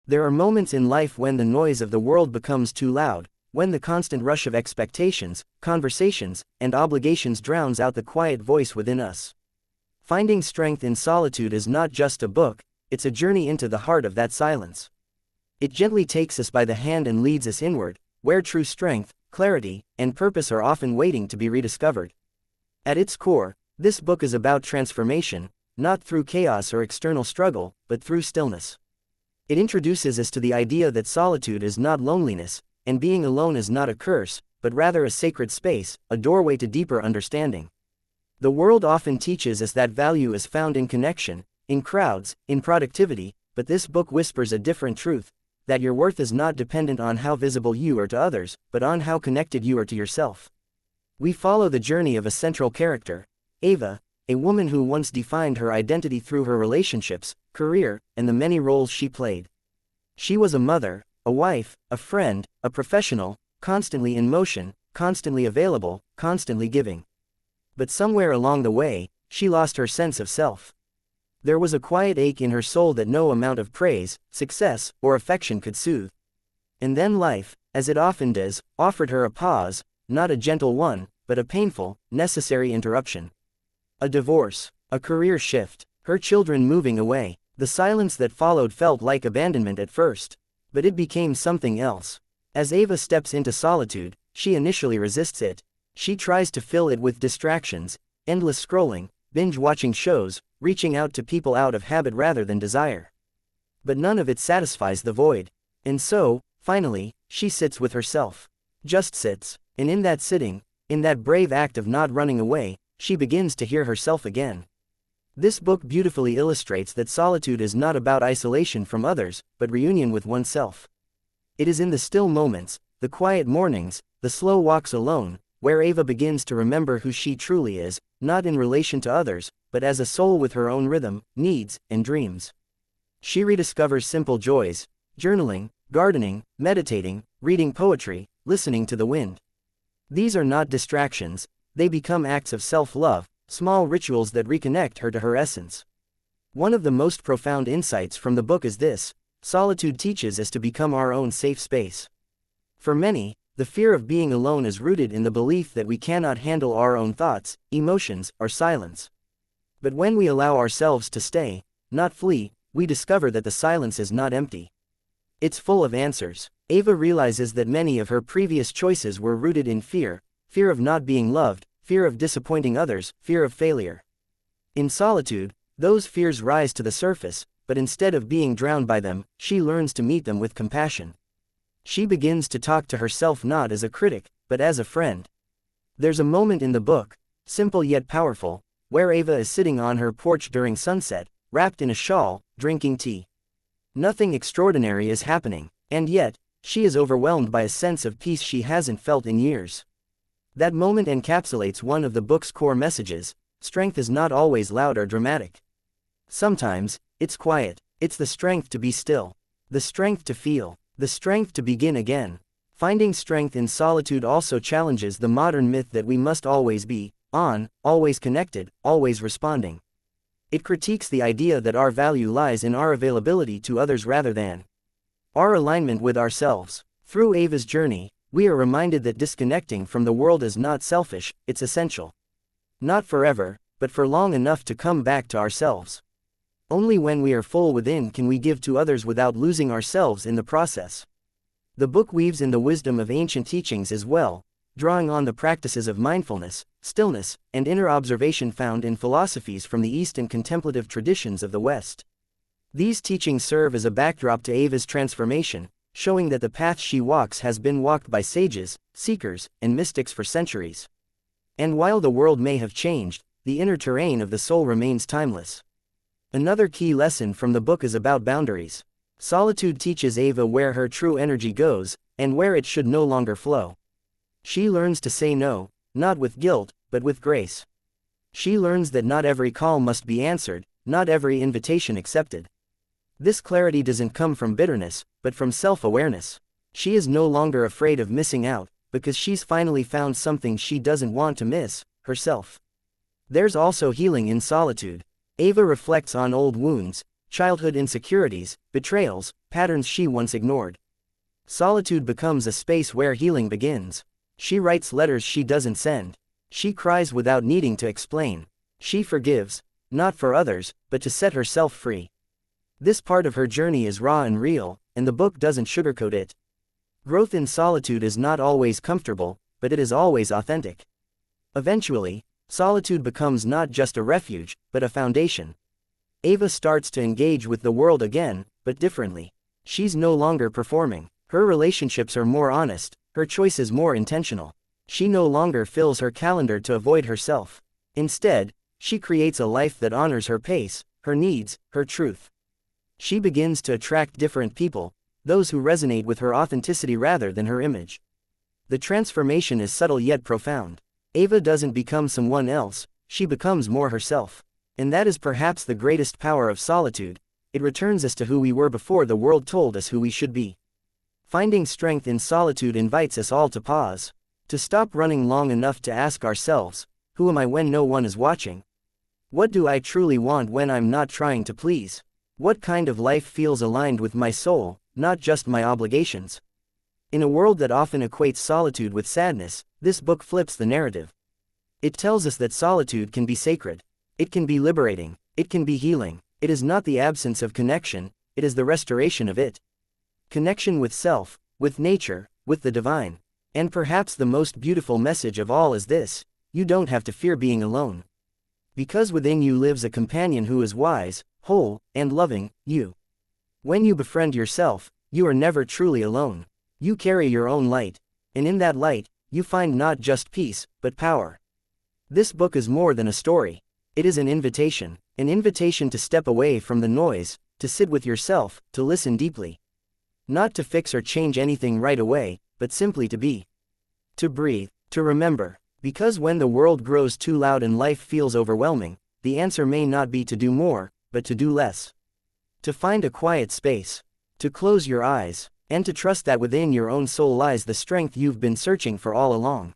There are moments in life when the noise of the world becomes too loud, when the constant rush of expectations, conversations, and obligations drowns out the quiet voice within us. Finding Strength in Solitude is not just a book, it's a journey into the heart of that silence. It gently takes us by the hand and leads us inward, where true strength, clarity, and purpose are often waiting to be rediscovered. At its core, this book is about transformation, not through chaos or external struggle, but through stillness. It introduces us to the idea that solitude is not loneliness, and being alone is not a curse, but rather a sacred space, a doorway to deeper understanding. The world often teaches us that value is found in connection, in crowds, in productivity, but this book whispers a different truth, that your worth is not dependent on how visible you are to others, but on how connected you are to yourself. We follow the journey of a central character, Ava, a woman who once defined her identity through her relationships, career, and the many roles she played. She was a mother, a wife, a friend, a professional, constantly in motion, constantly available, constantly giving. But somewhere along the way, she lost her sense of self. There was a quiet ache in her soul that no amount of praise, success, or affection could soothe. And then life, as it often does, offered her a pause, not a gentle one, but a painful, necessary interruption. A divorce, a career shift, her children moving away. The silence that followed felt like abandonment at first. But it became something else. As Ava steps into solitude, she initially resists it. She tries to fill it with distractions, endless scrolling, binge-watching shows, reaching out to people out of habit rather than desire. But none of it satisfies the void. And so, finally, she sits with herself. Just sits, and in that sitting, in that brave act of not running away, she begins to hear herself again. This book beautifully illustrates that solitude is not about isolation from others, but reunion with oneself. It is in the still moments, the quiet mornings, the slow walks alone, where Ava begins to remember who she truly is, not in relation to others, but as a soul with her own rhythm, needs, and dreams. She rediscovers simple joys, journaling, gardening, meditating, reading poetry, listening to the wind. These are not distractions, they become acts of self-love, small rituals that reconnect her to her essence. One of the most profound insights from the book is this: solitude teaches us to become our own safe space. For many, the fear of being alone is rooted in the belief that we cannot handle our own thoughts, emotions, or silence. But when we allow ourselves to stay, not flee, we discover that the silence is not empty. It's full of answers. Ava realizes that many of her previous choices were rooted in fear, fear of not being loved, fear of disappointing others, fear of failure. In solitude, those fears rise to the surface, but instead of being drowned by them, she learns to meet them with compassion. She begins to talk to herself not as a critic, but as a friend. There's a moment in the book, simple yet powerful, where Ava is sitting on her porch during sunset, wrapped in a shawl, drinking tea. Nothing extraordinary is happening, and yet, she is overwhelmed by a sense of peace she hasn't felt in years. That moment encapsulates one of the book's core messages: strength is not always loud or dramatic. Sometimes, it's quiet. It's the strength to be still, the strength to feel, the strength to begin again. Finding Strength in Solitude also challenges the modern myth that we must always be on, always connected, always responding. It critiques the idea that our value lies in our availability to others rather than our alignment with ourselves. Through Ava's journey, we are reminded that disconnecting from the world is not selfish, it's essential. Not forever, but for long enough to come back to ourselves. Only when we are full within can we give to others without losing ourselves in the process. The book weaves in the wisdom of ancient teachings as well, drawing on the practices of mindfulness, stillness, and inner observation found in philosophies from the East and contemplative traditions of the West. These teachings serve as a backdrop to Ava's transformation, showing that the path she walks has been walked by sages, seekers, and mystics for centuries. And while the world may have changed, the inner terrain of the soul remains timeless. Another key lesson from the book is about boundaries. Solitude teaches Ava where her true energy goes, and where it should no longer flow. She learns to say no, not with guilt, but with grace. She learns that not every call must be answered, not every invitation accepted. This clarity doesn't come from bitterness, but from self-awareness. She is no longer afraid of missing out, because she's finally found something she doesn't want to miss: herself. There's also healing in solitude. Ava reflects on old wounds, childhood insecurities, betrayals, patterns she once ignored. Solitude becomes a space where healing begins. She writes letters she doesn't send. She cries without needing to explain. She forgives, not for others, but to set herself free. This part of her journey is raw and real, and the book doesn't sugarcoat it. Growth in solitude is not always comfortable, but it is always authentic. Eventually, solitude becomes not just a refuge, but a foundation. Ava starts to engage with the world again, but differently. She's no longer performing. Her relationships are more honest, her choices more intentional. She no longer fills her calendar to avoid herself. Instead, she creates a life that honors her pace, her needs, her truth. She begins to attract different people, those who resonate with her authenticity rather than her image. The transformation is subtle yet profound. Ava doesn't become someone else, she becomes more herself. And that is perhaps the greatest power of solitude. It returns us to who we were before the world told us who we should be. Finding strength in solitude invites us all to pause, to stop running long enough to ask ourselves, who am I when no one is watching? What do I truly want when I'm not trying to please? What kind of life feels aligned with my soul, not just my obligations? In a world that often equates solitude with sadness, this book flips the narrative. It tells us that solitude can be sacred. It can be liberating. It can be healing. It is not the absence of connection, it is the restoration of it. Connection with self, with nature, with the divine. And perhaps the most beautiful message of all is this: you don't have to fear being alone. Because within you lives a companion who is wise, whole, and loving, you. When you befriend yourself, you are never truly alone. You carry your own light, and in that light, you find not just peace, but power. This book is more than a story. It is an invitation to step away from the noise, to sit with yourself, to listen deeply. Not to fix or change anything right away, but simply to be. To breathe, to remember. Because when the world grows too loud and life feels overwhelming, the answer may not be to do more, but to do less. To find a quiet space. To close your eyes, and to trust that within your own soul lies the strength you've been searching for all along.